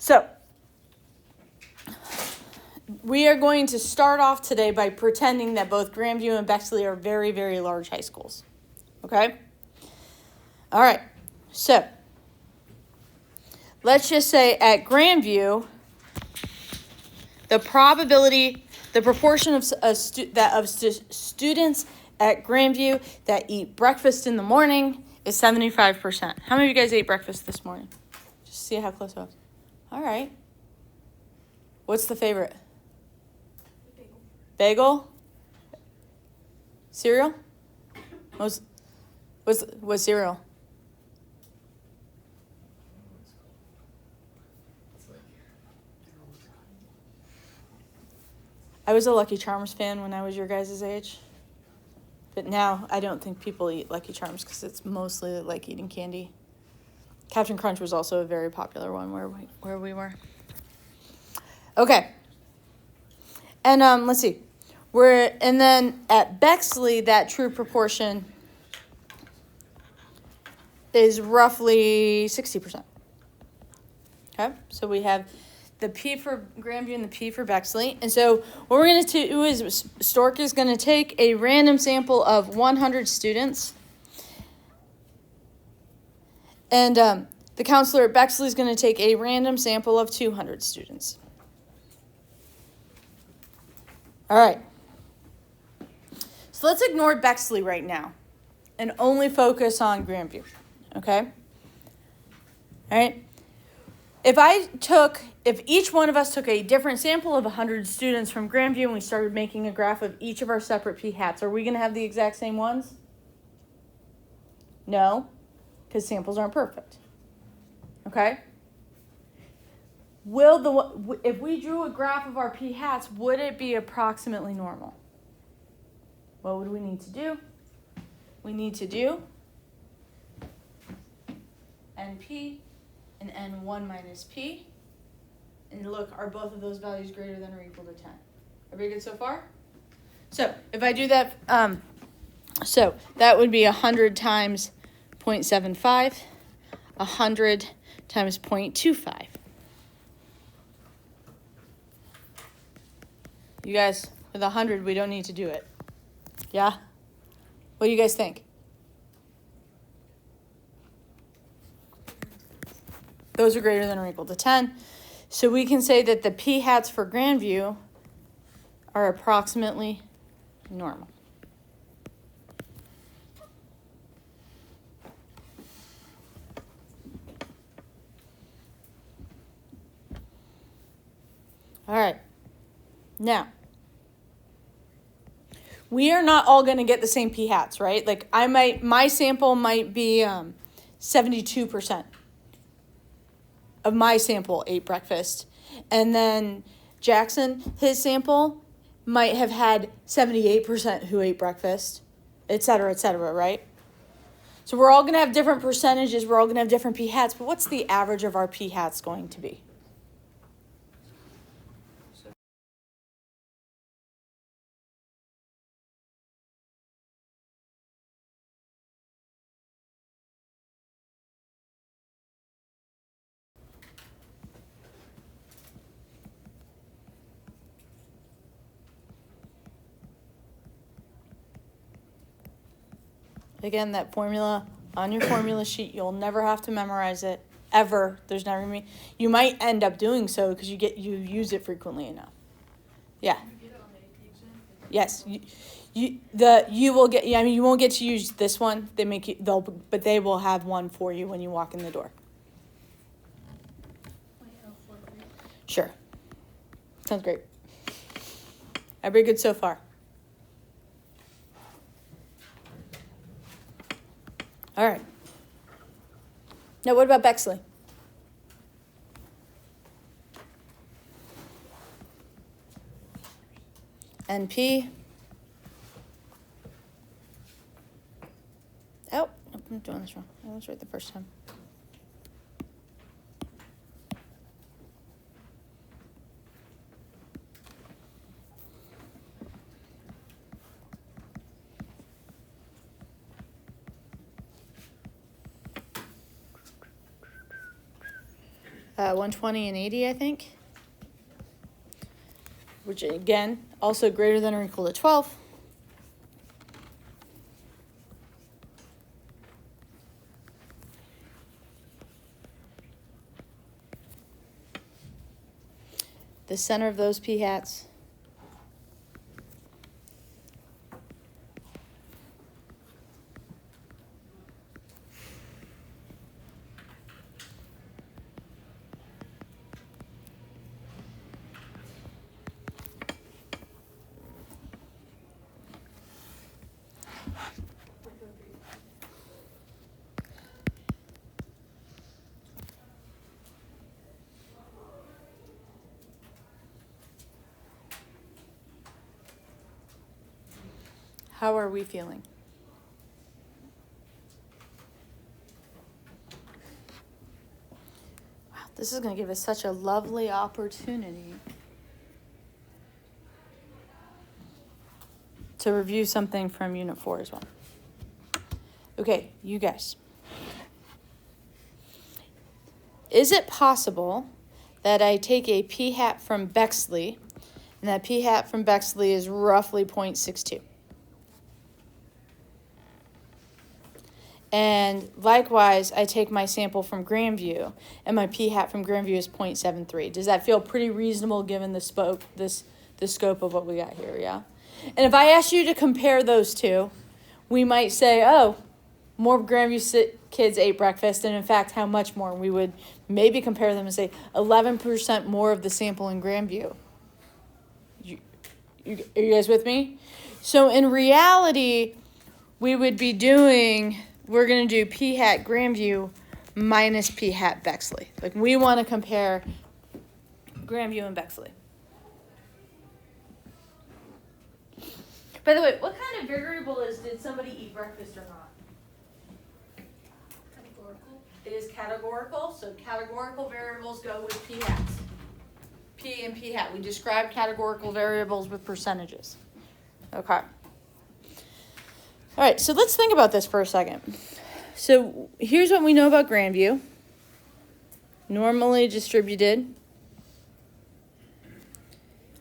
So, we are going to start off today by pretending that both Grandview and Bexley are very, very large high schools. Okay? All right. So, let's just say at Grandview, the proportion of students at Grandview that eat breakfast in the morning is 75%. How many of you guys ate breakfast this morning? Just see how close I was. All right. What's the favorite? Bagel? Cereal? What's cereal? I was a Lucky Charms fan when I was your guys' age. But now I don't think people eat Lucky Charms because it's mostly like eating candy. Captain Crunch was also a very popular one where we were. Okay. And let's see. And then at Bexley, that true proportion is roughly 60%. Okay, so we have the P for Grandview and the P for Bexley. And so what we're going to do is Stork is going to take a random sample of 100 students. And the counselor at Bexley is going to take a random sample of 200 students. All right. So let's ignore Bexley right now and only focus on Grandview, okay? All right. If each one of us took a different sample of 100 students from Grandview and we started making a graph of each of our separate P hats, are we going to have the exact same ones? No, because samples aren't perfect, okay? If we drew a graph of our P hats, would it be approximately normal? What would we need to do? We need to do NP and N1 minus P. And look, are both of those values greater than or equal to 10? Everybody good so far? So if I do that, so that would be 100 times 0.75, 100 times 0.25. You guys, with 100, we don't need to do it. Yeah? What do you guys think? Those are greater than or equal to 10. So we can say that the P hats for Grandview are approximately normal. All right. Now, we are not all going to get the same P hats, right? Like my sample might be 72% of my sample ate breakfast. And then Jackson, his sample might have had 78% who ate breakfast, et cetera, right? So we're all going to have different percentages. We're all going to have different P hats. But what's the average of our P hats going to be? Again, that formula on your formula sheet, you'll never have to memorize it, ever. There's never going to be. You might end up doing so because you use it frequently enough. Yeah. You get it on the AP exam? Yes. You will get. I mean, you won't get to use this one. But they will have one for you when you walk in the door. Sure. Sounds great. Everybody good so far? All right. Now, what about Bexley? NP. Oh, I'm doing this wrong. I was right the first time. 120 and 80, I think. Which, again, also greater than or equal to 12. The center of those p-hats How are we feeling? Wow, this is going to give us such a lovely opportunity to review something from Unit 4 as well. Okay, you guys. Is it possible that I take a p-hat from Bexley, and that p-hat from Bexley is roughly 0.62? And likewise, I take my sample from Grandview, and my p-hat from Grandview is 0.73. Does that feel pretty reasonable given the scope of what we got here, yeah? And if I asked you to compare those two, we might say, oh, more Grandview kids ate breakfast, and in fact, how much more? We would maybe compare them and say 11% more of the sample in Grandview. Are you guys with me? So in reality, we would be doing... We're going to do p-hat Grandview minus p-hat Bexley. Like, we want to compare Grandview and Bexley. By the way, what kind of variable is did somebody eat breakfast or not? Categorical. It is categorical, so categorical variables go with p-hats. P and p-hat. We describe categorical variables with percentages. Okay. All right, so let's think about this for a second. So here's what we know about Grandview. Normally distributed.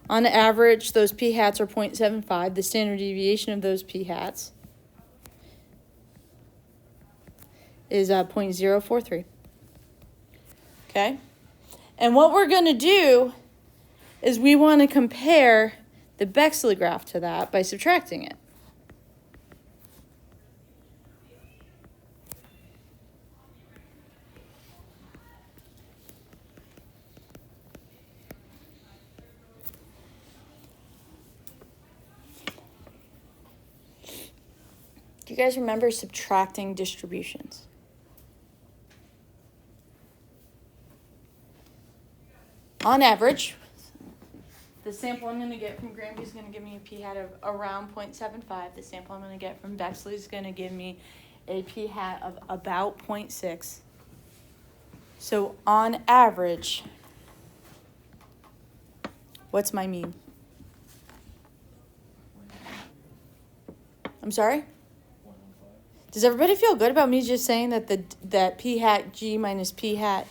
On average, those p-hats are 0.75. The standard deviation of those p-hats is 0.043. Okay? And what we're going to do is we want to compare the Bexley graph to that by subtracting it. Do you guys remember subtracting distributions? On average, the sample I'm going to get from Grandview is going to give me a p-hat of around 0.75. The sample I'm going to get from Bexley is going to give me a p-hat of about 0.6. So on average, what's my mean? I'm sorry? Does everybody feel good about me just saying that that p-hat G minus p-hat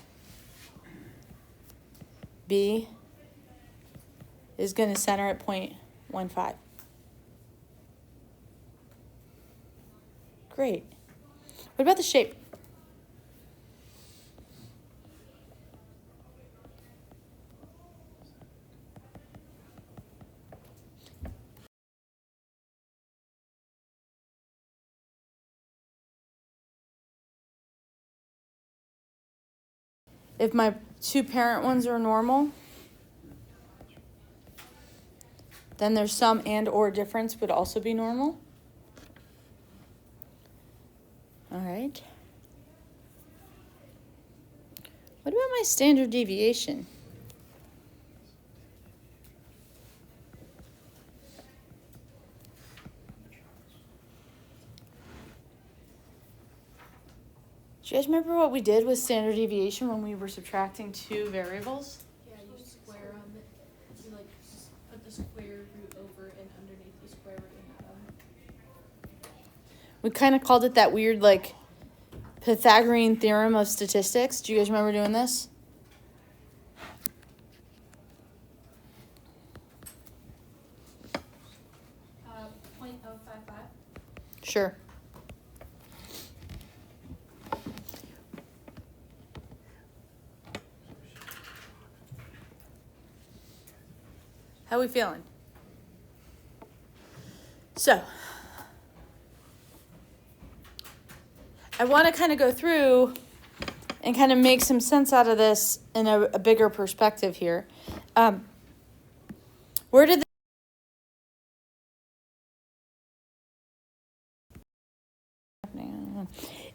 B is going to center at 0.15? Great. What about the shape? If my two parent ones are normal, then their sum and or difference would also be normal. All right. What about my standard deviation? Do you guys remember what we did with standard deviation when we were subtracting two variables? Yeah, you square them. You like put the square root over and underneath the square root and add them. We kind of called it that weird, like, Pythagorean theorem of statistics. Do you guys remember doing this? Sure. How we feeling? So, I want to kind of go through and kind of make some sense out of this in a bigger perspective here. Where did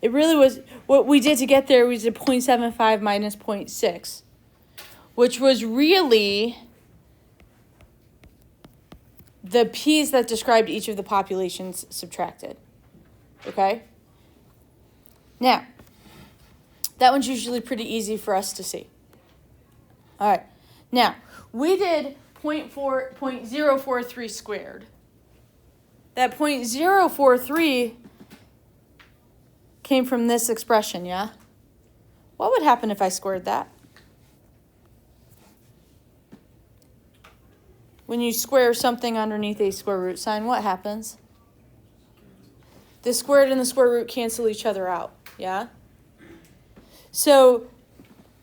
it really was, what we did to get there was a 0.75 minus 0.6, which was really the p's that described each of the populations subtracted. Okay? Now, that one's usually pretty easy for us to see. All right. Now, we did 0.043 squared. That 0.043 came from this expression, yeah? What would happen if I squared that? When you square something underneath a square root sign, what happens? The squared and the square root cancel each other out, yeah? So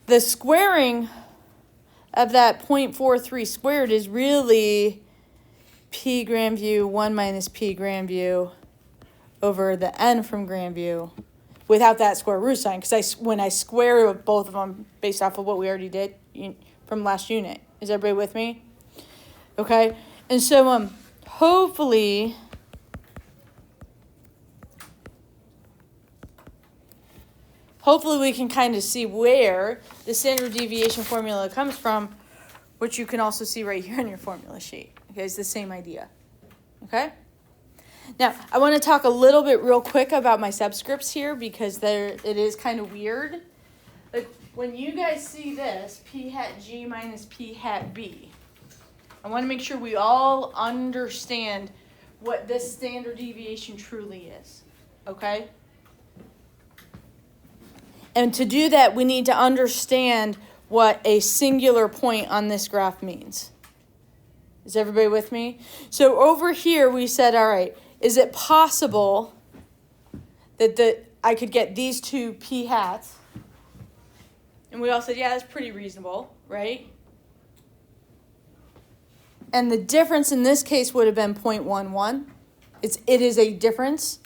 the squaring of that 0.43 squared is really p Grandview 1 minus p Grandview over the n from Grandview without that square root sign, because when I square both of them based off of what we already did from last unit. Is everybody with me? Okay, and so hopefully we can kind of see where the standard deviation formula comes from, which you can also see right here in your formula sheet. Okay, it's the same idea. Okay? Now, I want to talk a little bit real quick about my subscripts here, because it is kind of weird. Like, when you guys see this, p hat g minus p hat b, I want to make sure we all understand what this standard deviation truly is. Okay? And to do that, we need to understand what a singular point on this graph means. Is everybody with me? So over here, we said, all right, is it possible that I could get these two p hats? And we all said, yeah, that's pretty reasonable, right? And the difference in this case would have been 0.11. It is a difference.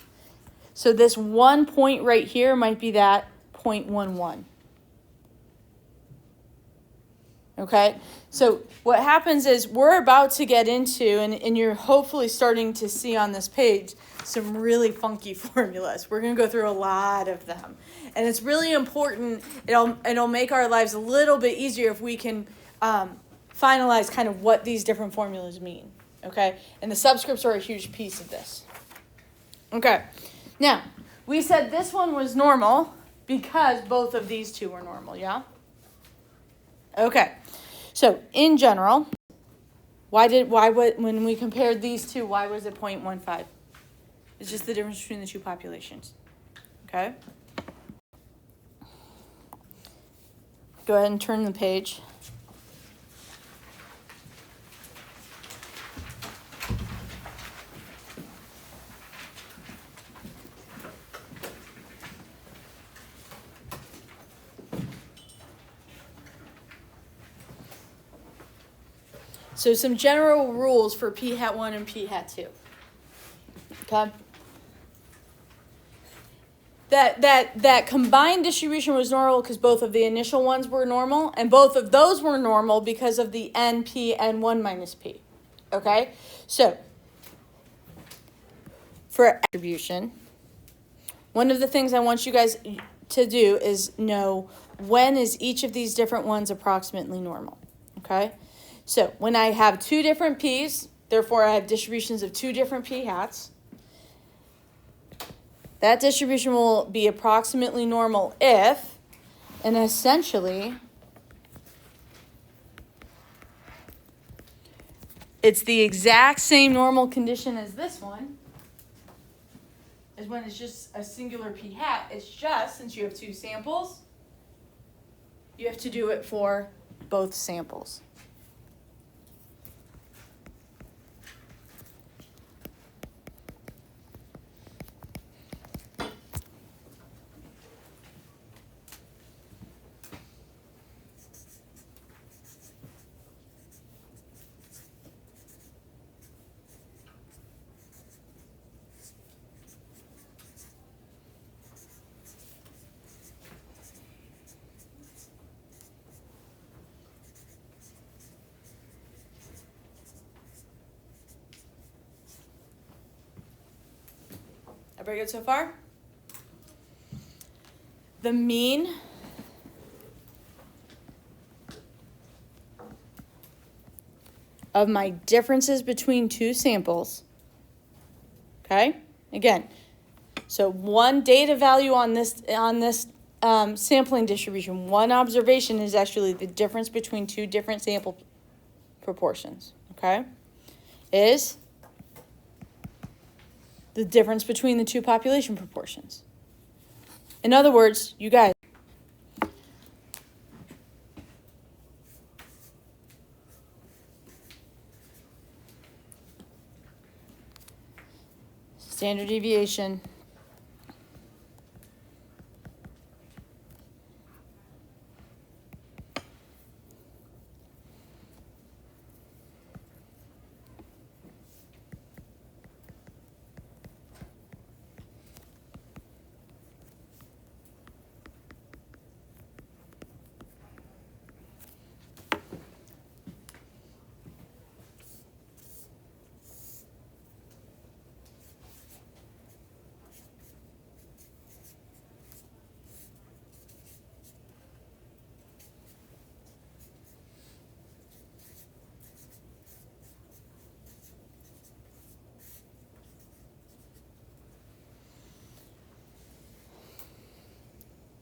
So this 1 point right here might be that 0.11. Okay? So what happens is we're about to get into, and you're hopefully starting to see on this page, some really funky formulas. We're going to go through a lot of them. And it's really important. It'll make our lives a little bit easier if we can finalize kind of what these different formulas mean. Okay? And the subscripts are a huge piece of this. Okay. Now, we said this one was normal because both of these two were normal, yeah? Okay. So, in general, when we compared these two, why was it 0.15? It's just the difference between the two populations. Okay? Go ahead and turn the page. So some general rules for p hat 1 and p hat 2. Okay? That combined distribution was normal because both of the initial ones were normal, and both of those were normal because of the np and 1 minus p. Okay? So, for attribution, one of the things I want you guys to do is know when is each of these different ones approximately normal. Okay? So, when I have two different p's, therefore I have distributions of two different p hats, that distribution will be approximately normal if, and essentially, it's the exact same normal condition as this one, is when it's just a singular p hat. It's just, since you have two samples, you have to do it for both samples. Everybody good so far? The mean of my differences between two samples, okay? Again, so one data value on this sampling distribution, one observation is actually the difference between two different sample proportions, okay? Is the difference between the two population proportions. In other words, you guys, standard deviation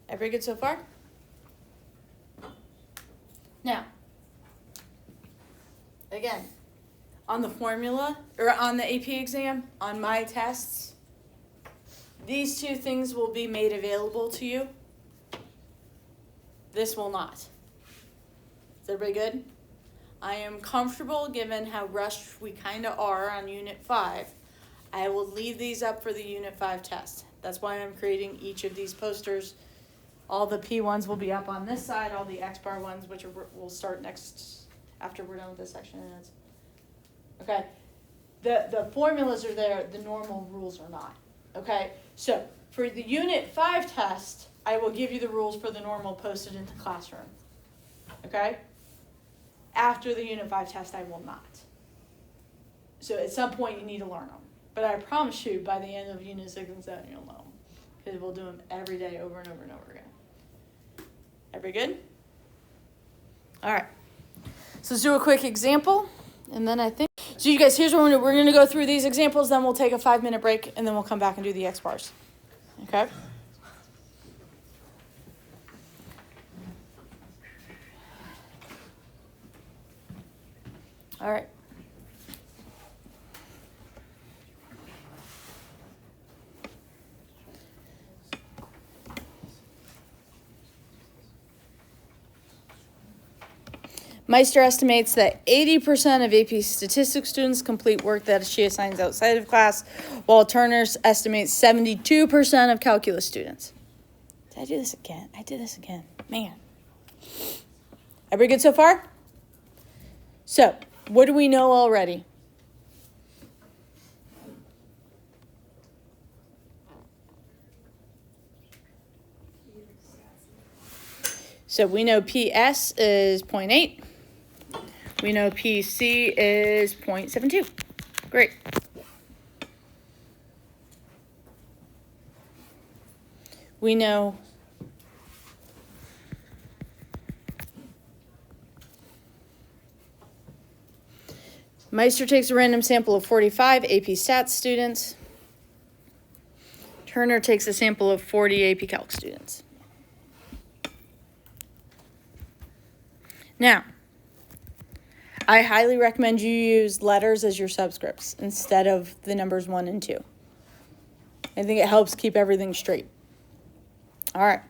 everybody good so far? Now, again, on the formula, or on the AP exam, on my tests, these two things will be made available to you. This will not. Is everybody good? I am comfortable, given how rushed we kind of are on Unit 5. I will leave these up for the Unit 5 test. That's why I'm creating each of these posters. All the P ones will be up on this side, all the X bar ones, which will start next, after we're done with this section. Okay, the formulas are there, the normal rules are not. Okay, so for the Unit 5 test, I will give you the rules for the normal posted in the classroom. Okay? After the Unit 5 test, I will not. So at some point, you need to learn them. But I promise you, by the end of Unit 6 and 7, you'll know them. Because we'll do them every day, over and over and over again. Everybody good? All right. So let's do a quick example. And then I think, so you guys, here's what we're going to go through these examples. Then we'll take a 5-minute break. And then we'll come back and do the X bars. Okay? All right. Meister estimates that 80% of AP statistics students complete work that she assigns outside of class, while Turner estimates 72% of calculus students. Did I do this again? I did this again. Man. Everybody good so far? So, what do we know already? So we know PS is 0.8. We know PC is 0.72. Great. We know Meister takes a random sample of 45 AP Stats students. Turner takes a sample of 40 AP Calc students. Now, I highly recommend you use letters as your subscripts instead of the numbers 1 and 2. I think it helps keep everything straight. All right.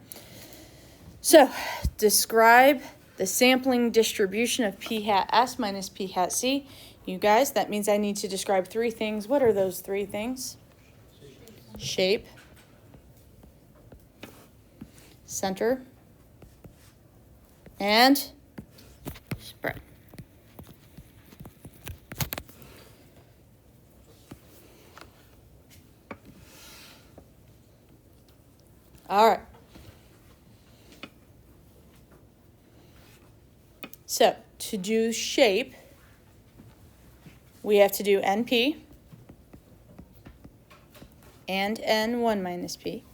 So, describe the sampling distribution of P hat S minus P hat C. You guys, that means I need to describe 3 things. What are those 3 things? Shape, center, and spread. All right. So, to do shape, we have to do NP and N1 minus P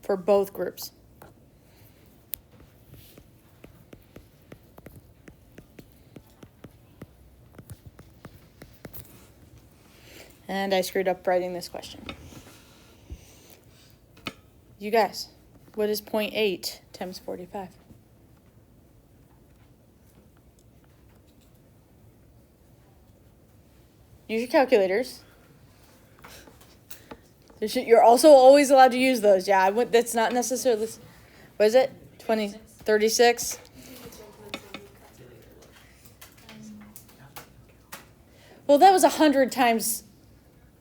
for both groups. And I screwed up writing this question. You guys, what is 0.8 times 45? Use your calculators. You're also always allowed to use those. Yeah, that's not necessarily. What is it? 20, 36? Well, that was 100 times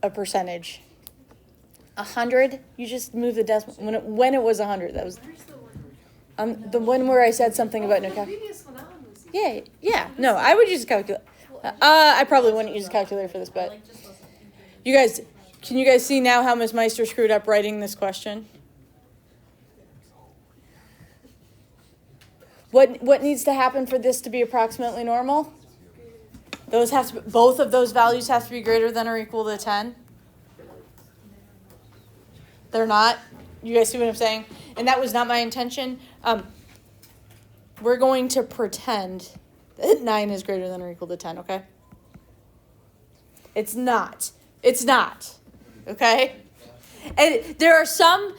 a percentage. 100? You just move the decimal. When it was 100, that was the one where I said something about no calculator. Yeah. No, I would use a calculator. I probably wouldn't use a calculator for this, but you guys, can you guys see now how Ms. Meister screwed up writing this question? What needs to happen for this to be approximately normal? Both of those values have to be greater than or equal to 10. They're not. You guys see what I'm saying? And that was not my intention. We're going to pretend that 9 is greater than or equal to 10, okay? It's not. It's not. Okay? And there are some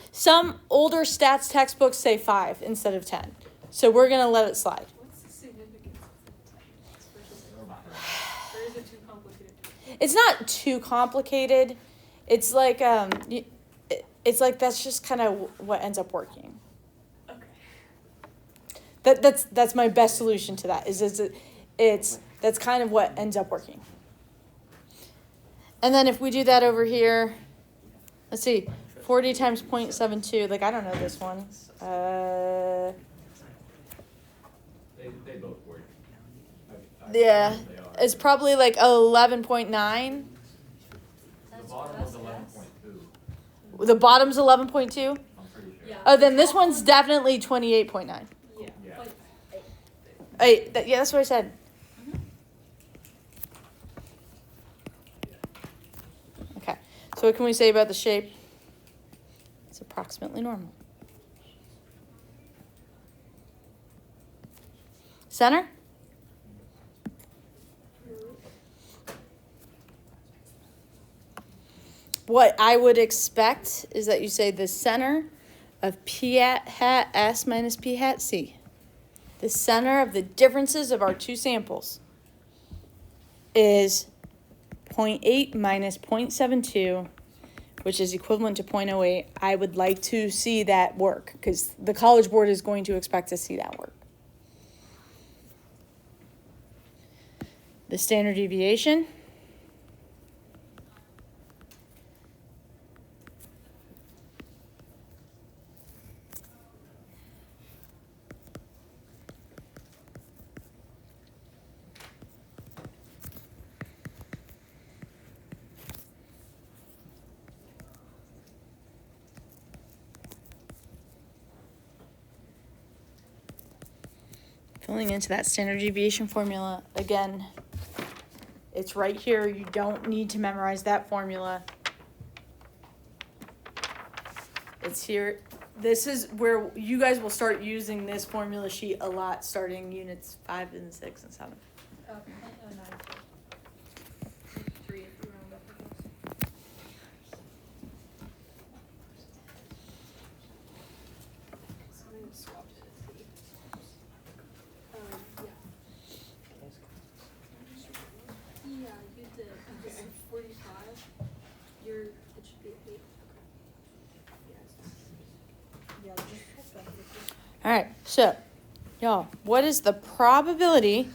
older stats textbooks say 5 instead of 10. So we're going to let it slide. What's the significance of 10 versus 5? Or is it too complicated? It's not too complicated. It's like that's just kind of what ends up working. Okay. That's my best solution to that. That's kind of what ends up working. And then if we do that over here, let's see, 40 times 0.72. Like I don't know this one. They both work. Yeah, it's probably like 11.9. The bottom was 11.2. The bottom's 11.2. I'm pretty sure. Yeah. Oh, then this one's definitely 28.9. Yeah. Yeah, that's what I said. Okay, so what can we say about the shape? It's approximately normal. Center? What I would expect is that you say the center of P hat S minus P hat C. The center of the differences of our two samples is 0.8 minus 0.72, which is equivalent to 0.08. I would like to see that work because the College Board is going to expect to see that work. The standard deviation. Filling into that standard deviation formula, again, it's right here. You don't need to memorize that formula. It's here. This is where you guys will start using this formula sheet a lot starting units 5 and 6 and 7. Okay. 9. 3 if you round up, I guess. So I'm gonna swap it. Yeah, you did. Okay. So 45. It should be 8. Okay. Yeah, just All right, so, y'all, what is the probability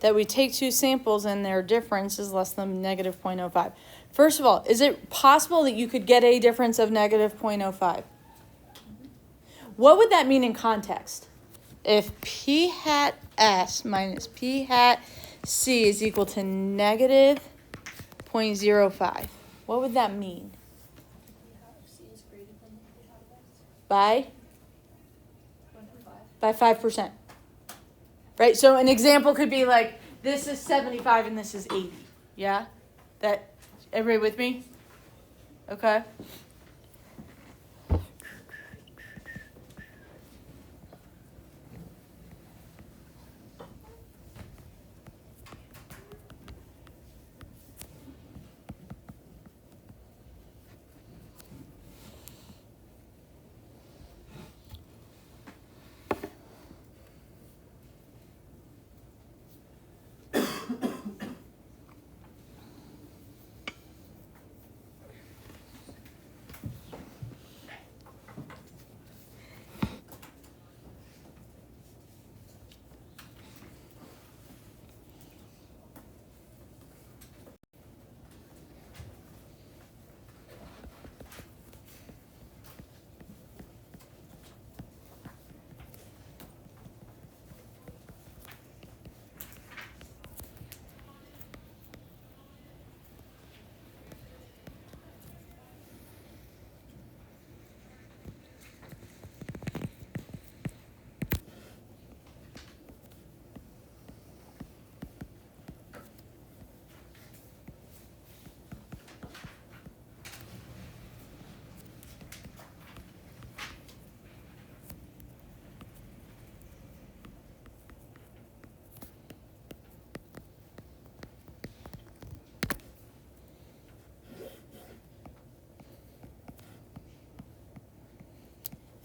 that we take two samples and their difference is less than negative 0.05? First of all, is it possible that you could get a difference of negative 0.05? What would that mean in context? If P hat S minus P hat C is equal to negative 0.05, what would that mean? C is greater than By? 25. By 5%. Right? So an example could be like, this is 75 and this is 80. Yeah? That Everybody with me? Okay.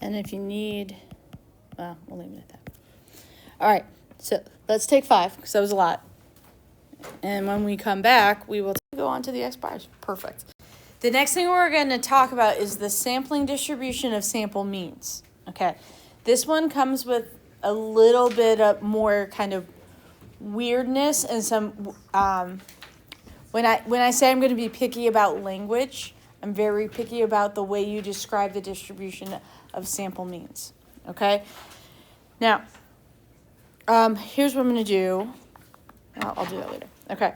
And if you need, well, we'll leave it at that. All right, so let's take 5, because that was a lot. And when we come back, we will go on to the X bars. Perfect. The next thing we're going to talk about is the sampling distribution of sample means. Okay, this one comes with a little bit of more kind of weirdness and some, when I say I'm going to be picky about language, I'm very picky about the way you describe the distribution of sample means, okay? Now, here's what I'm going to do. I'll do that later. Okay.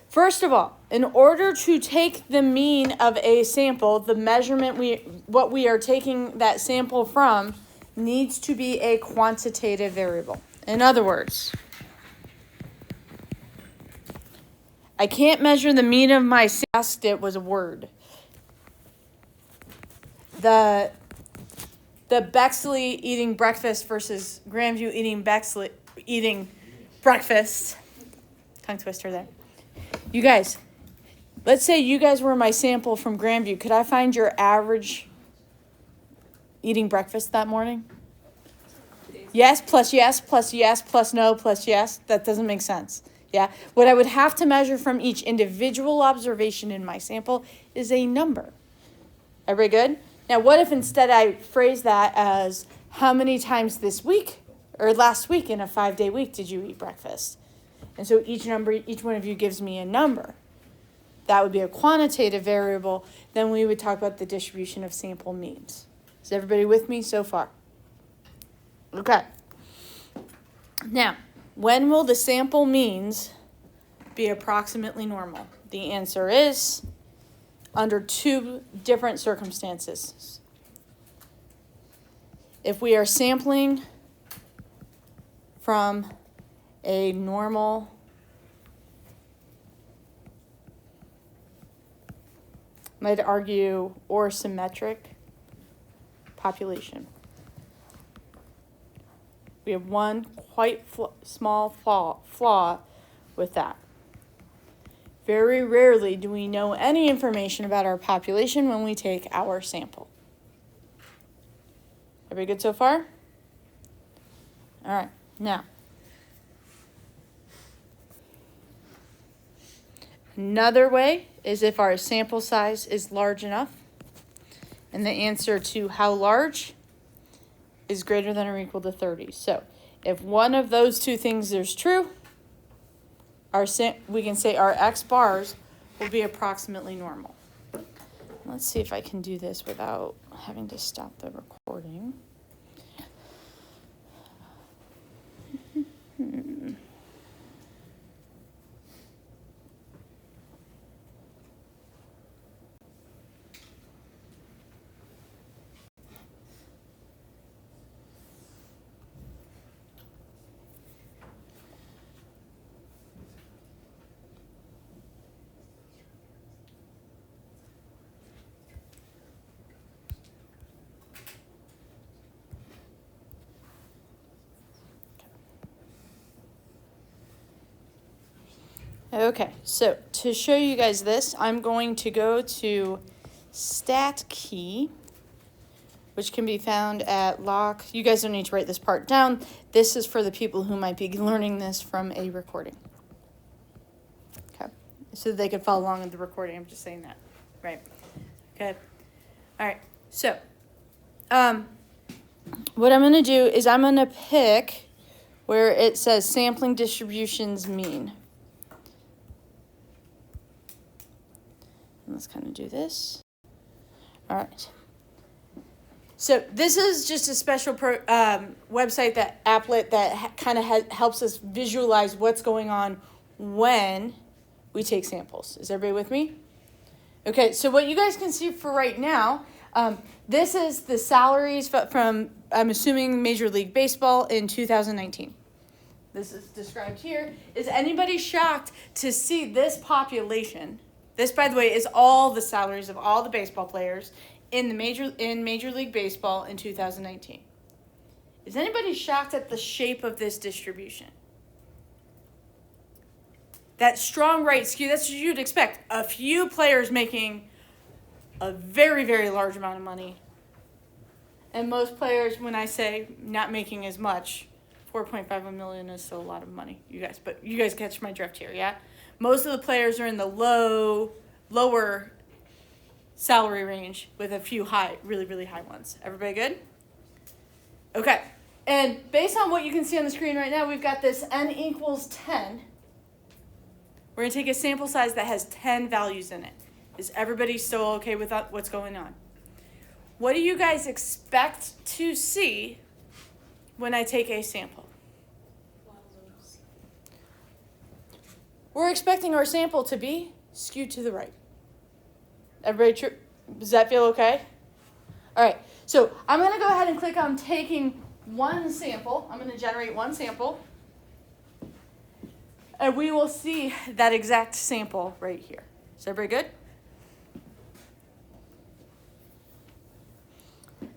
First of all, in order to take the mean of a sample, the measurement what we are taking that sample from needs to be a quantitative variable. In other words, I can't measure the mean of my asked it was a word. The Bexley eating breakfast versus Grandview eating breakfast. Tongue twister there. You guys, let's say you guys were my sample from Grandview. Could I find your average eating breakfast that morning? Yes, plus yes, plus yes, plus no, plus yes. That doesn't make sense. Yeah. What I would have to measure from each individual observation in my sample is a number. Everybody good? Now, what if instead I phrase that as how many times this week or last week in a 5-day week did you eat breakfast? And so each one of you gives me a number. That would be a quantitative variable. Then we would talk about the distribution of sample means. Is everybody with me so far? Okay. Now, when will the sample means be approximately normal? The answer is under 2 different circumstances. If we are sampling from a normal might argue or symmetric population. We have one quite small flaw with that. Very rarely do we know any information about our population when we take our sample. Everybody good so far? All right, now. Another way is if our sample size is large enough, and the answer to how large is greater than or equal to 30. So if one of those 2 things is true, we can say our X bars will be approximately normal. Let's see if I can do this without having to stop the recording. Okay, so to show you guys this, I'm going to go to stat key, which can be found at lock. You guys don't need to write this part down. This is for the people who might be learning this from a recording. Okay, so they could follow along with the recording. I'm just saying that, right? Okay, all right. So, what I'm going to do is I'm going to pick where it says sampling distributions mean. Let's kind of do this. All right. So this is just a special website that Applet that kind of helps us visualize what's going on when we take samples. Is everybody with me? Okay, so what you guys can see for right now, this is the salaries from, I'm assuming, Major League Baseball in 2019. This is described here. Is anybody shocked to see this population? This, by the way, is all the salaries of all the baseball players in Major League Baseball in 2019. Is anybody shocked at the shape of this distribution? That strong right skew, that's what you'd expect. A few players making a very, very large amount of money. And most players, when I say not making as much, 4.5 million is still a lot of money, you guys. But you guys catch my drift here, yeah? Most of the players are in the lower salary range with a few high, really, really high ones. Everybody good? Okay. And based on what you can see on the screen right now, we've got this n equals 10. We're going to take a sample size that has 10 values in it. Is everybody still okay with what's going on? What do you guys expect to see when I take a sample? We're expecting our sample to be skewed to the right. Everybody, does that feel okay? All right, so I'm going to go ahead and click on taking one sample. I'm going to generate one sample. And we will see that exact sample right here. Is everybody good?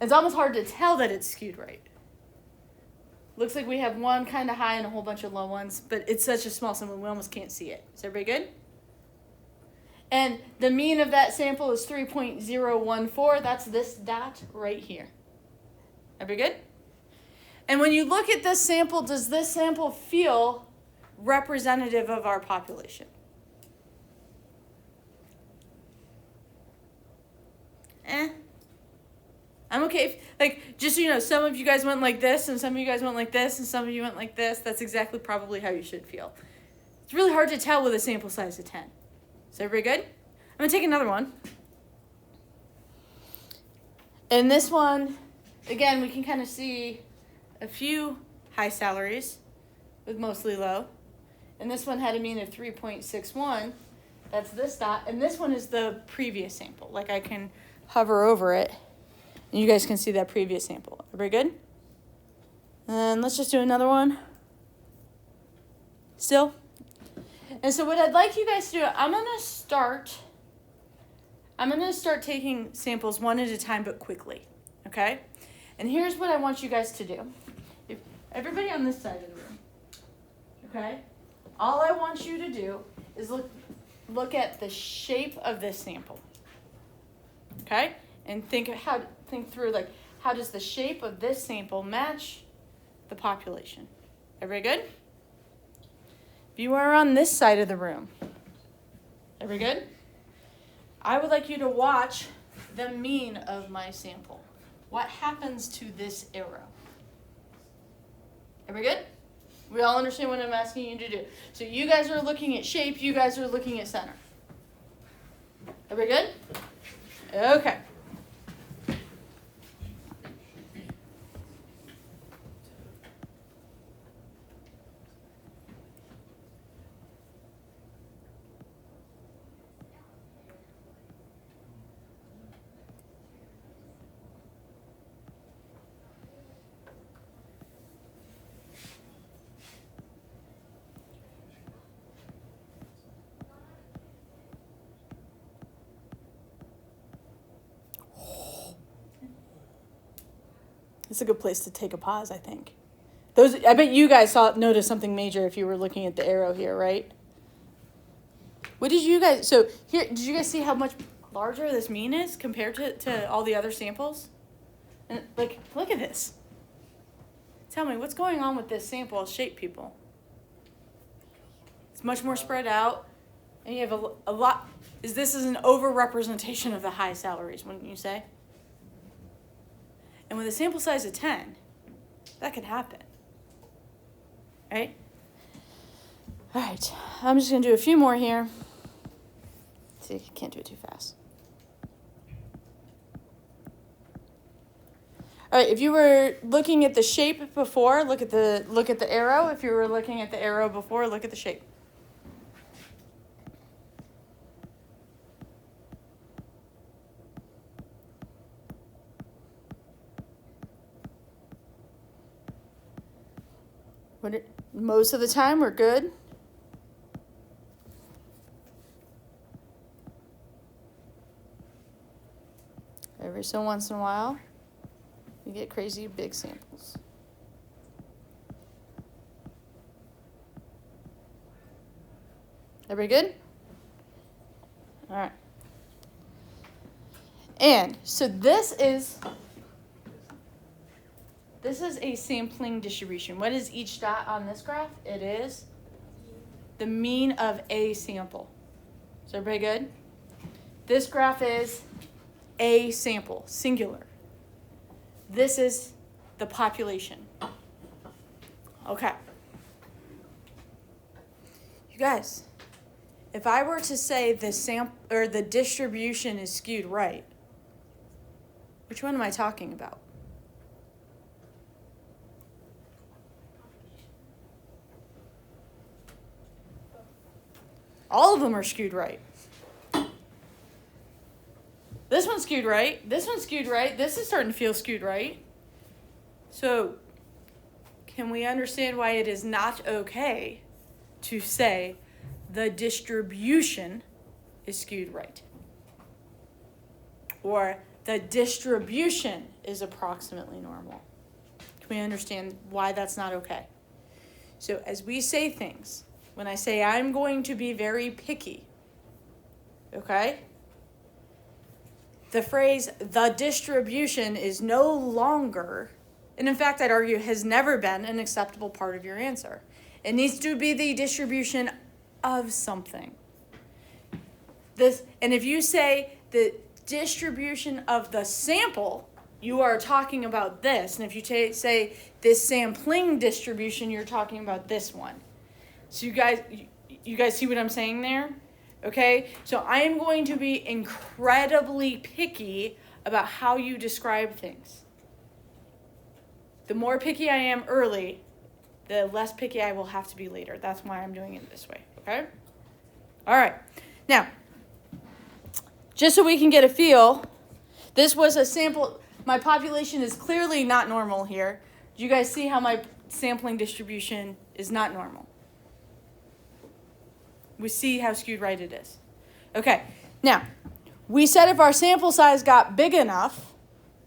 It's almost hard to tell that it's skewed right. Looks like we have one kind of high and a whole bunch of low ones, but it's such a small sample we almost can't see it. Is everybody good? And the mean of that sample is 3.014. That's this dot right here. Everybody good? And when you look at this sample, does this sample feel representative of our population? I'm okay. Just so you know, some of you guys went like this, and some of you guys went like this, and some of you went like this. That's exactly probably how you should feel. It's really hard to tell with a sample size of 10. Is everybody good? I'm going to take another one. And this one, again, we can kind of see a few high salaries with mostly low. And this one had a mean of 3.61. That's this dot. And this one is the previous sample. Like I can hover over it, and you guys can see that previous sample. Everybody good? And let's just do another one. Still? And so what I'd like you guys to do, I'm going to start taking samples one at a time, but quickly. Okay? And here's what I want you guys to do. Everybody on this side of the room. Okay? All I want you to do is look at the shape of this sample. Okay? And think through how does the shape of this sample match the population? Everybody good? If you are on this side of the room, everybody good? I would like you to watch the mean of my sample. What happens to this arrow? Everybody good? We all understand what I'm asking you to do. So you guys are looking at shape, you guys are looking at center. Everybody good? Okay. It's a good place to take a pause, I think. I bet you guys noticed something major if you were looking at the arrow here, right? What did you guys, so here, did you guys see how much larger this mean is compared to all the other samples? And like, look at this. Tell me, what's going on with this sample shape, people? It's much more spread out, and you have a lot, this is an over-representation of the high salaries, wouldn't you say? And with a sample size of 10, that can happen, right? All right, I'm just gonna do a few more here. See, can't do it too fast. All right, if you were looking at the shape before, look at the arrow. If you were looking at the arrow before, look at the shape. Most of the time, we're good. Every so once in a while, you get crazy big samples. Everybody good? All right. And so this is a sampling distribution. What is each dot on this graph? It is the mean of a sample. Is everybody good? This graph is a sample, singular. This is the population. Okay. You guys, if I were to say the distribution is skewed right, which one am I talking about? All of them are skewed right. This one's skewed right. This one's skewed right. This is starting to feel skewed right. So, can we understand why it is not okay to say the distribution is skewed right? Or the distribution is approximately normal? Can we understand why that's not okay? So, as we say things, when I say I'm going to be very picky, okay? The phrase, the distribution, is no longer, and in fact, I'd argue has never been an acceptable part of your answer. It needs to be the distribution of something. And if you say the distribution of the sample, you are talking about this. And if you say this sampling distribution, you're talking about this one. So you guys see what I'm saying there? Okay, so I am going to be incredibly picky about how you describe things. The more picky I am early, the less picky I will have to be later. That's why I'm doing it this way, okay? All right, now, just so we can get a feel, this was a sample. My population is clearly not normal here. Do you guys see how my sampling distribution is not normal? We see how skewed right it is. Okay, now, we said if our sample size got big enough,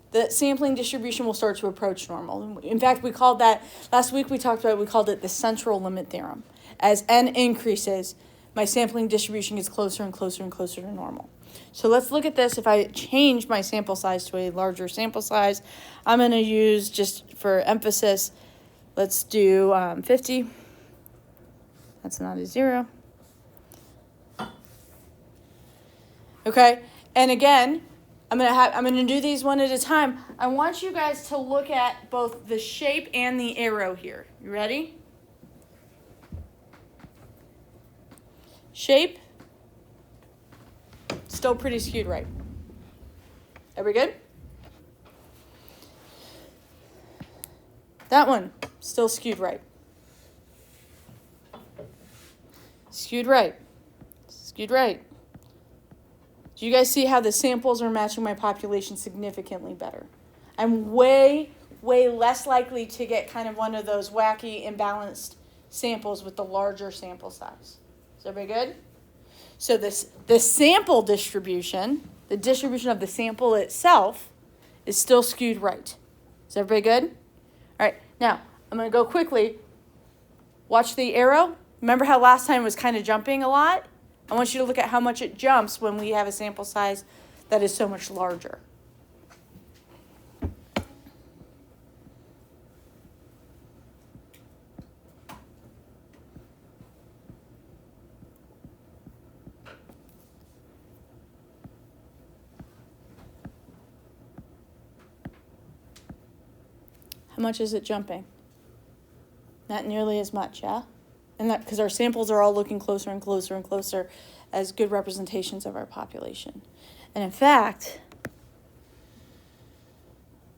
the sampling distribution will start to approach normal. In fact, we called that, last week we called it the central limit theorem. As n increases, my sampling distribution gets closer and closer and closer to normal. So let's look at this. If I change my sample size to a larger sample size, I'm going to use, just for emphasis, let's do 50. That's not a 0. Okay, and again, I'm gonna do these one at a time. I want you guys to look at both the shape and the arrow here. You ready? Shape, still pretty skewed right. Are we good? That one, still skewed right. Skewed right. Skewed right. Do you guys see how the samples are matching my population significantly better? I'm way, way less likely to get kind of one of those wacky, imbalanced samples with the larger sample size. Is everybody good? So the sample distribution, the distribution of the sample itself, is still skewed right. Is everybody good? All right, now, I'm going to go quickly. Watch the arrow. Remember how last time it was kind of jumping a lot? I want you to look at how much it jumps when we have a sample size that is so much larger. How much is it jumping? Not nearly as much, yeah? And that because our samples are all looking closer and closer and closer as good representations of our population. And in fact,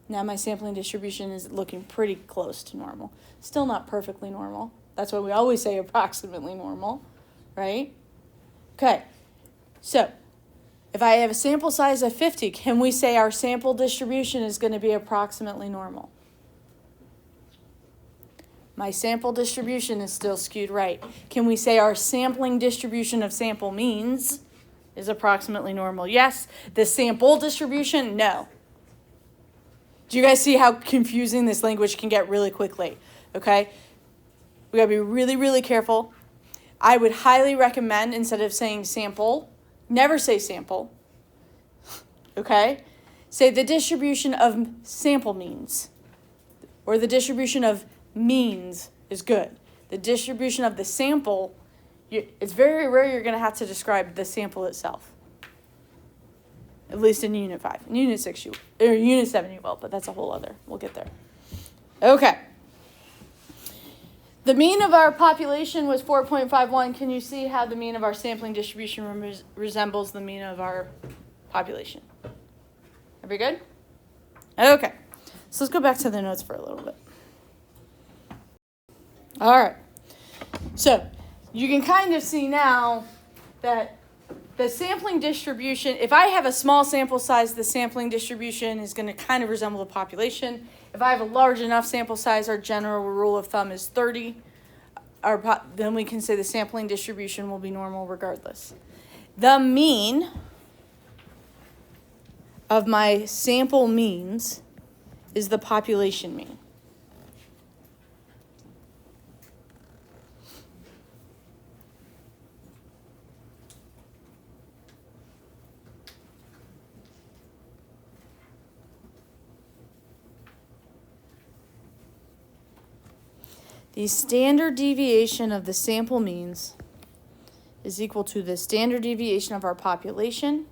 now my sampling distribution is looking pretty close to normal. Still not perfectly normal. That's why we always say approximately normal, right? Okay, so if I have a sample size of 50, can we say our sample distribution is going to be approximately normal? My sample distribution is still skewed right. Can we say our sampling distribution of sample means is approximately normal? Yes. The sample distribution? No. Do you guys see how confusing this language can get really quickly? Okay? We gotta be really, really careful. I would highly recommend, instead of saying sample, never say sample. Okay? Say the distribution of sample means. Or the distribution of means is good. The distribution of the sample, it's very rare you're going to have to describe the sample itself. At least in Unit 5. In Unit 6, or Unit 7 you will, but that's a whole other. We'll get there. Okay. The mean of our population was 4.51. Can you see how the mean of our sampling distribution resembles the mean of our population? Are we good? Okay. So let's go back to the notes for a little bit. All right, so you can kind of see now that the sampling distribution, if I have a small sample size, the sampling distribution is going to kind of resemble the population. If I have a large enough sample size, our general rule of thumb is 30. Then we can say the sampling distribution will be normal regardless. The mean of my sample means is the population mean. The standard deviation of the sample means is equal to the standard deviation of our population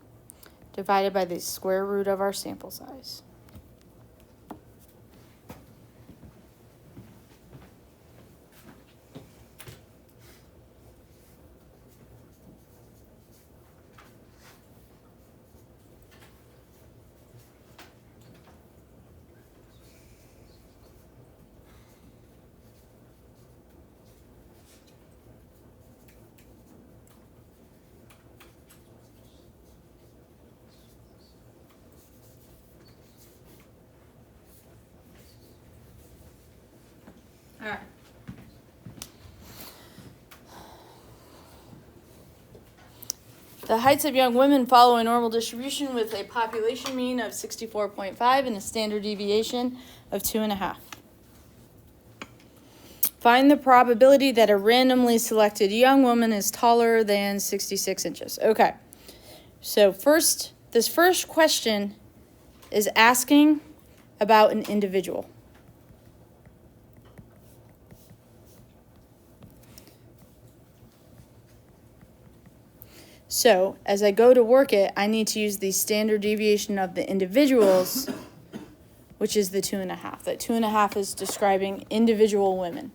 divided by the square root of our sample size. All right. The heights of young women follow a normal distribution with a population mean of 64.5 and a standard deviation of 2.5. Find the probability that a randomly selected young woman is taller than 66 inches. Okay. So this first question is asking about an individual. So as I go to work it, I need to use the standard deviation of the individuals, which is the 2.5. That 2.5 is describing individual women.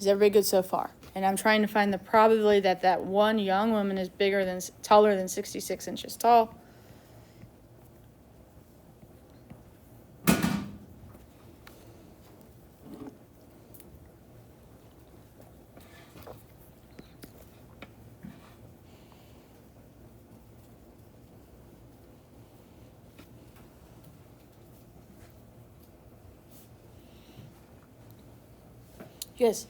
Is everybody good so far? And I'm trying to find the probability that that one young woman is taller than 66 inches tall. Yes.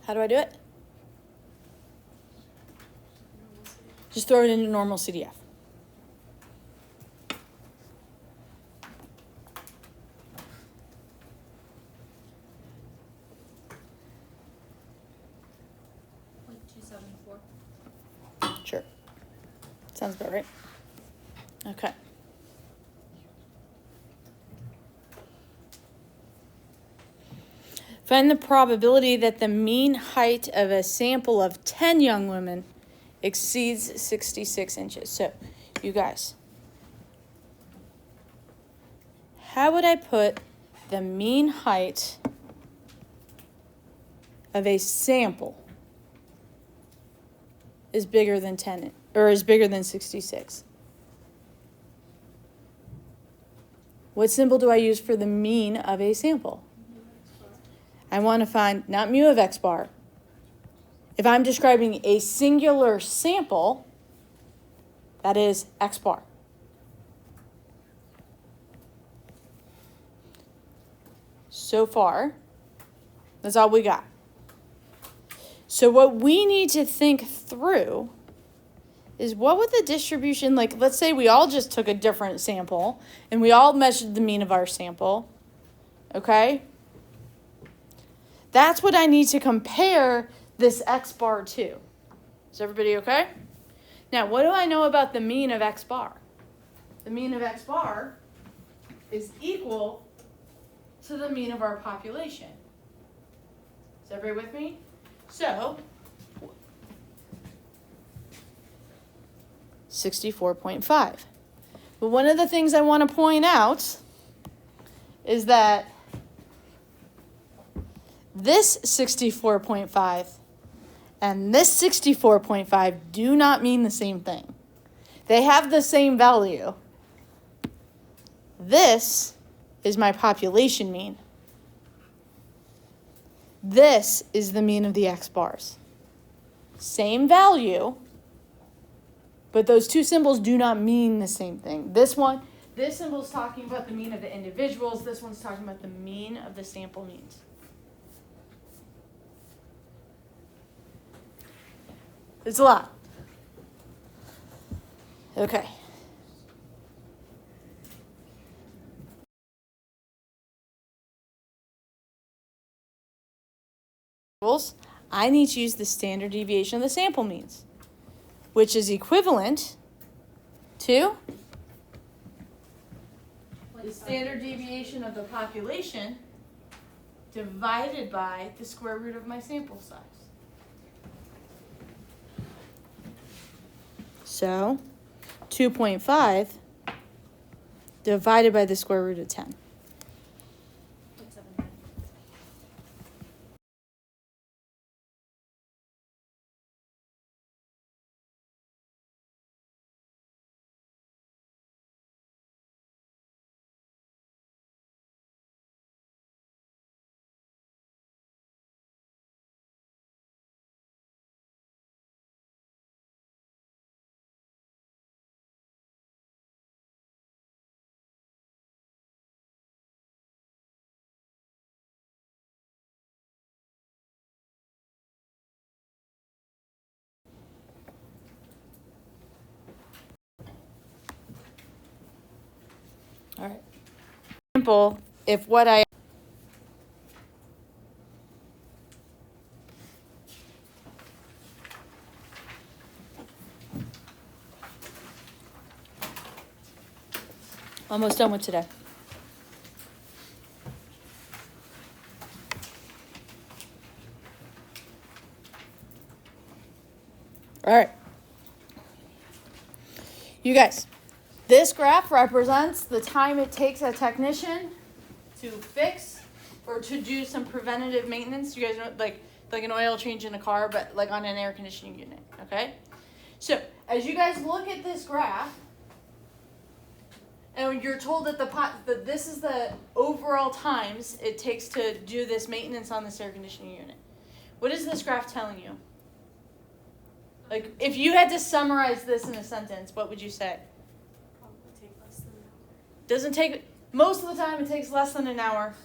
How do I do it? Just throw it into normal CDF. Like 275 Sure. Sounds about right. Okay. Find the probability that the mean height of a sample of 10 young women exceeds 66 inches. So, you guys, how would I put the mean height of a sample is bigger than 10 or is bigger than 66? What symbol do I use for the mean of a sample? I want to find not mu of x bar. If I'm describing a singular sample, that is x bar. So far, that's all we got. So what we need to think through is what would the distribution, like let's say we all just took a different sample and we all measured the mean of our sample, okay? That's what I need to compare this x bar to. Is everybody okay? Now, what do I know about the mean of x bar? The mean of x bar is equal to the mean of our population. Is everybody with me? So, 64.5. But one of the things I want to point out is that this 64.5 and this 64.5 do not mean the same thing. They have the same value. This is my population mean. This is the mean of the x bars. Same value, but those two symbols do not mean the same thing. This symbol is talking about the mean of the individuals. This one's talking about the mean of the sample means. It's a lot. Okay. I need to use the standard deviation of the sample means, which is equivalent to the standard deviation of the population divided by the square root of my sample size. So 2.5 divided by the square root of 10. All right. Example, if what I almost done with today. All right. You guys, this graph represents the time it takes a technician to fix or to do some preventative maintenance. You guys know, like an oil change in a car, but like on an air conditioning unit, okay? So as you guys look at this graph, and you're told that this is the overall times it takes to do this maintenance on this air conditioning unit. What is this graph telling you? Like, if you had to summarize this in a sentence, what would you say? Probably take less than an hour. Doesn't take, most of the time it takes less than an hour.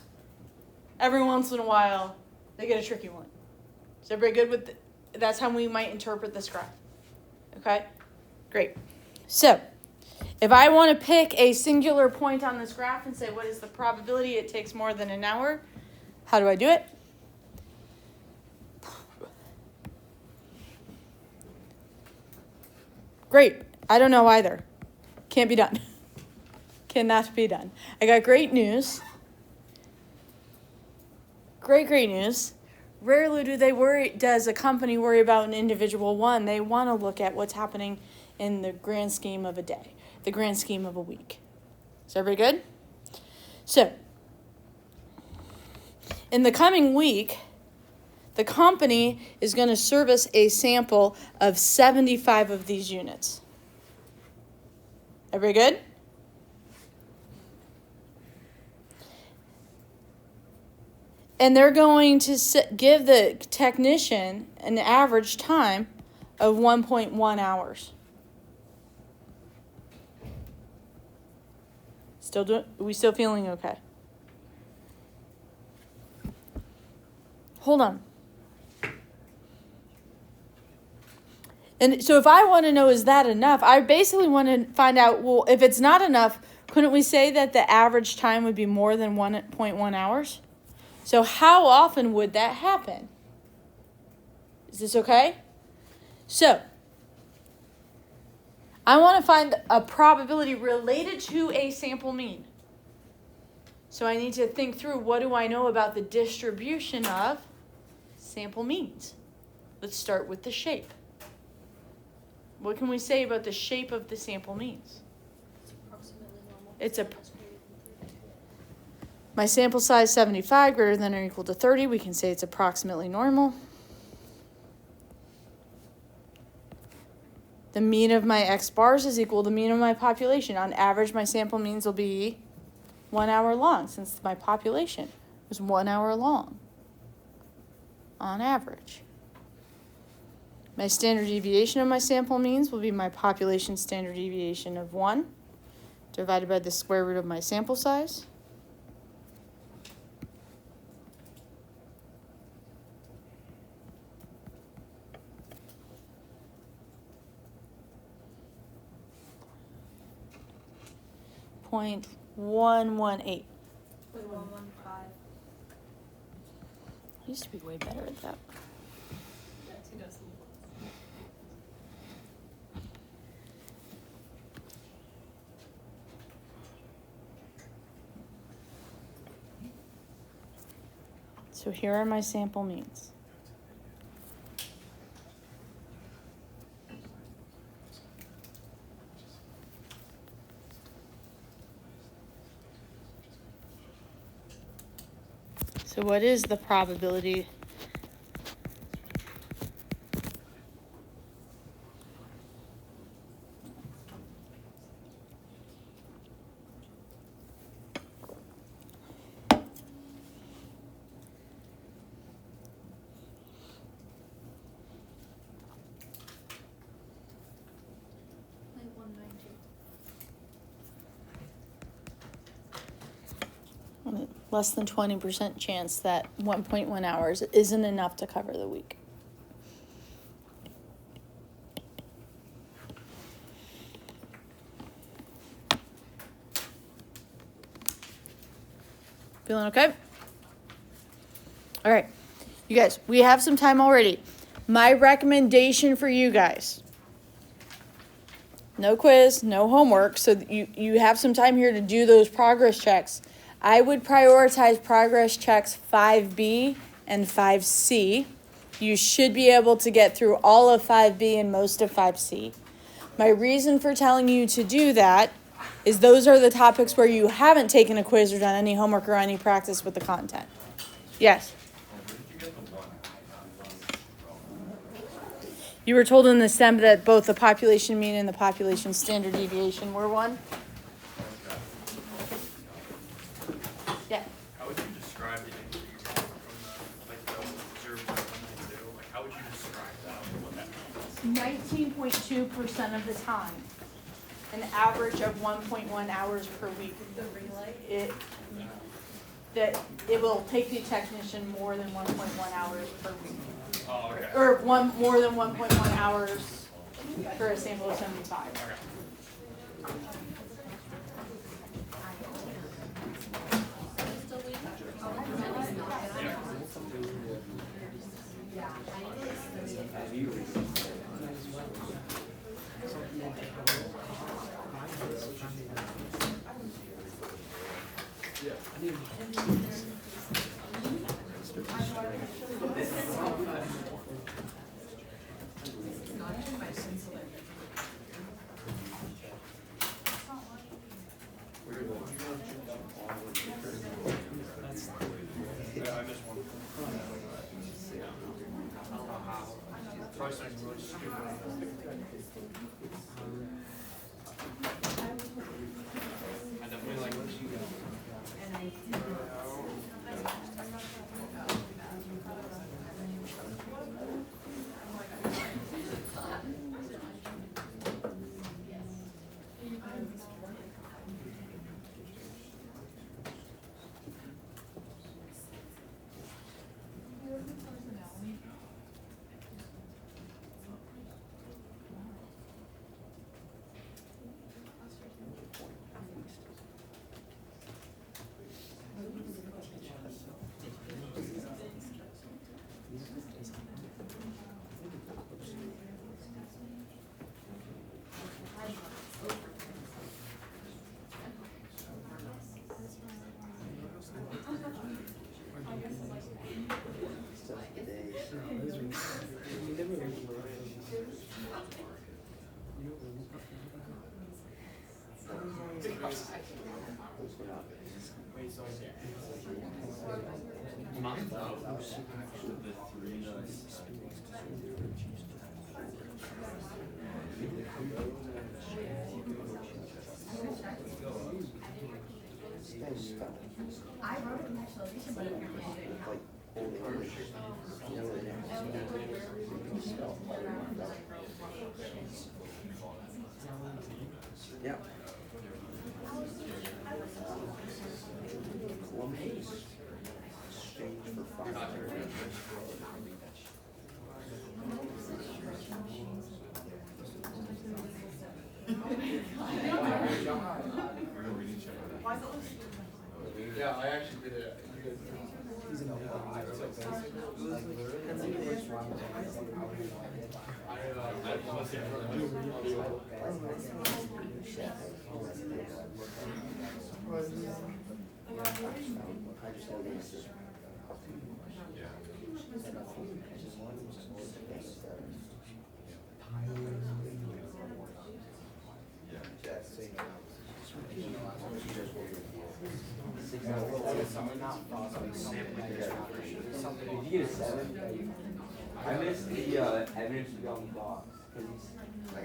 Every once in a while, they get a tricky one. Is everybody good with that's how we might interpret this graph. Okay? Great. So, if I want to pick a singular point on this graph and say, what is the probability it takes more than an hour? How do I do it? Great. I don't know either. Can't be done. Cannot be done. I got great news. Great news. Rarely does a company worry about an individual one. They want to look at what's happening in the grand scheme of a day, the grand scheme of a week. Is everybody good? So, in the coming week, the company is going to service a sample of 75 of these units. Everybody good? And they're going to give the technician an average time of 1.1 hours. Are we still feeling okay? Hold on. And so if I want to know, is that enough? I basically want to find out, well, if it's not enough, couldn't we say that the average time would be more than 1.1 hours? So how often would that happen? Is this okay? So I want to find a probability related to a sample mean. So I need to think through, what do I know about the distribution of sample means? Let's start with the shape. What can we say about the shape of the sample means? It's approximately normal. My sample size 75 greater than or equal to 30. We can say it's approximately normal. The mean of my x bars is equal to the mean of my population. On average, my sample means will be 1 hour long, since my population was 1 hour long on average. My standard deviation of my sample means will be my population standard deviation of 1 divided by the square root of my sample size. .118. 115. I used to be way better at that. So here are my sample means. So what is the probability? Like 192. Less than 20% chance that 1.1 hours isn't enough to cover the week. Feeling okay? All right, you guys, we have some time already. My recommendation for you guys, no quiz, no homework, so that you have some time here to do those progress checks. I would prioritize progress checks 5B and 5C. You should be able to get through all of 5B and most of 5C. My reason for telling you to do that is those are the topics where you haven't taken a quiz or done any homework or any practice with the content. Yes? You were told in the STEM that both the population mean and the population standard deviation were 1? Yeah. How would you describe the increase from the 0.192? How would you describe that? What that means? 19.2% of the time. An average of 1.1 hours per week. The ring light. It will take the technician more than 1.1 hours per week. Oh, okay. Or more than 1.1 hours for a sample of 75. Okay. I missed one. I don't know how. Probably something really stupid. I definitely like what you got. I wrote a connection, but Yeah. Columbus exchange for fire. Yeah, I actually did it. Did you get a 7? I missed the evidence to be on the box because I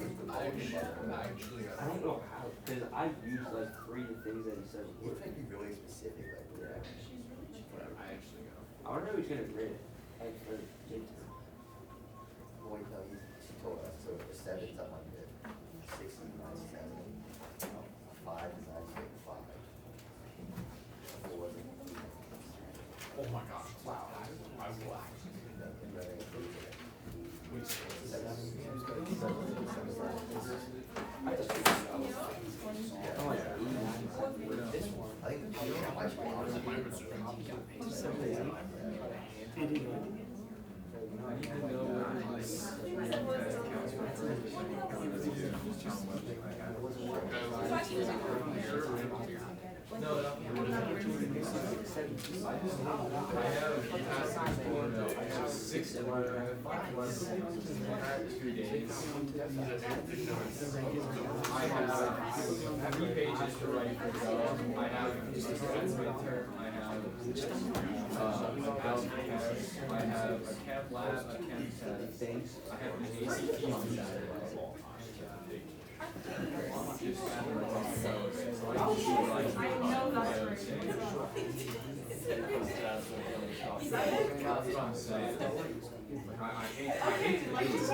don't know how, because I've used like 3 of the things that he said. You think be really specific, like, yeah. Whatever. I don't know who's gonna grade it. Like for midterm. Well, you know, she told us, so a 7's 100, 6 is 97, 5 is 98, 5. 4 is Oh my gosh, wow. I was black. I think the public got I have 3 pages to write for go. I have midterm. I have algebra test. I have a chem lab, a chem test. I have an ACT on Saturday. Just I hate to do this.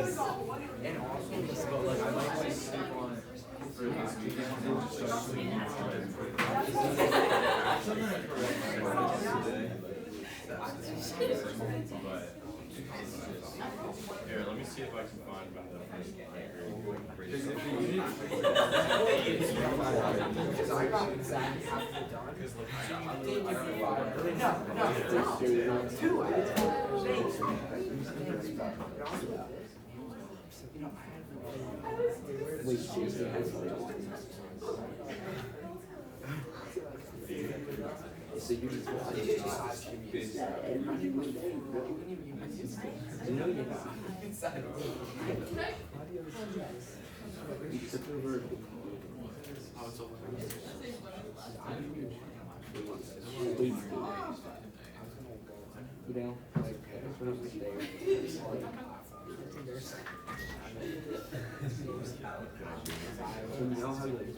And also, but like, I like to sleep on it for these weekends and just start sleeping on it. Something to correct my today. But it's just, Here, let me see if I can find about that. because if you didn't. Because I got exactly half of it done. Because look, I got Two, I did Wait, So you're just watching it. And not even there, bro. You know you're not. You took over. Oh, it's over. You know, like, when I was there, it's like, so you know how you like,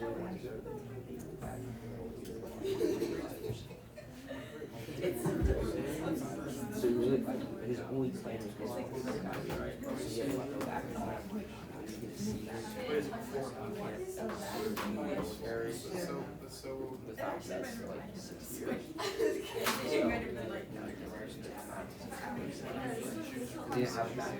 so really, like, his only plan was going to be right. So he had to like, go back and like, you get to see that. What is it before? So, without that, for like 6 years. Didn't have that.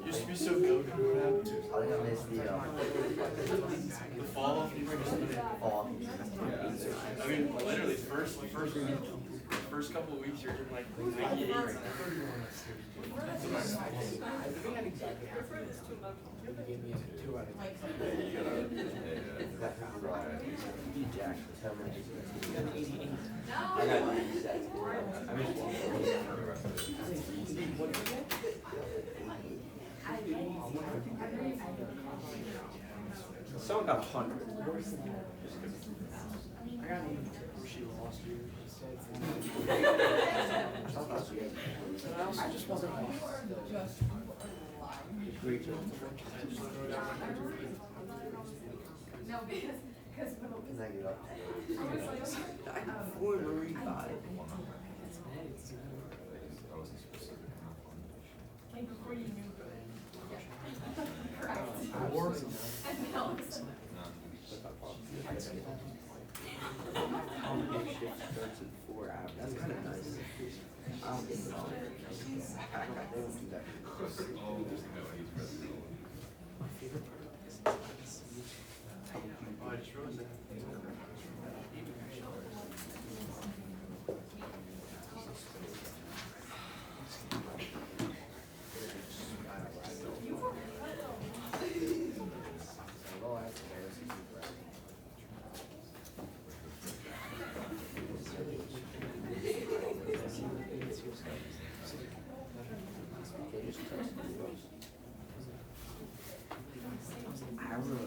Used to be so good. What happened to it? I think I missed The fall off. fall. I mean, literally, first couple of weeks, you're in like 98. I got 97. I missed one. Someone got 100. She lost you. I just wasn't great job. No, because Can I get up? I got 4 Marie 5. like before you knew. Shift starts in 4 hours. That's kind of nice. I don't think it's all there. They don't do that. Oh, I just realized that. I have like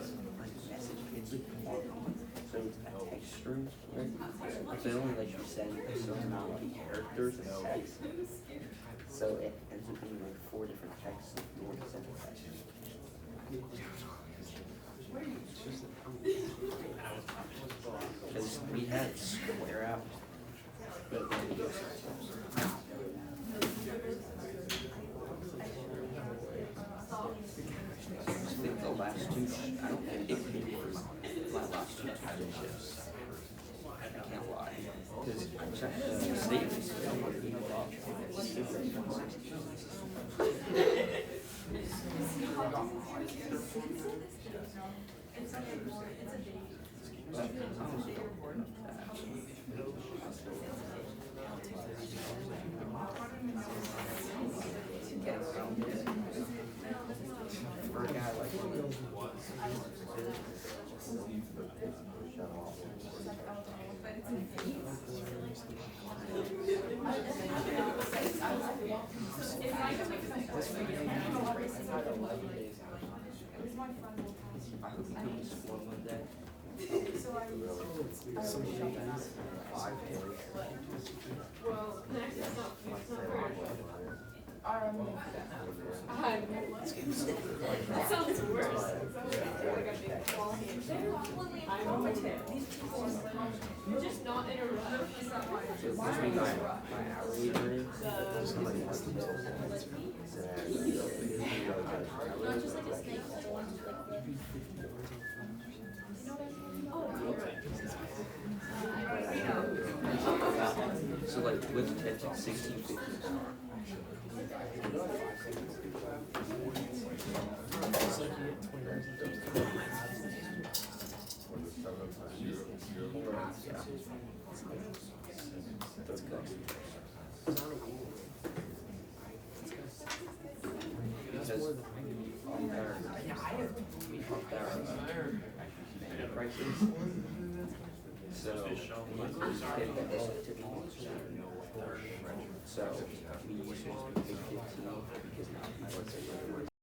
message kids with one. So it's a text string, right? So it only lets you send a certain amount of characters and text. So it ends up being like 4 different texts if you want to send a text. Because we had square out. But I think the last 2, I don't think it came for my last 2 shifts. I can't lie. Because I checked the statements and I'm like, for a guy like I hope you can just one one day. That sounds worse. You're just not in a rush. So this week my hourly rate is like Not just like a snake. Oh, So like with it's like 1650 star. Yeah. That's good. Because on their prices, so we get the typical. So we usually pay 15 because now people are saying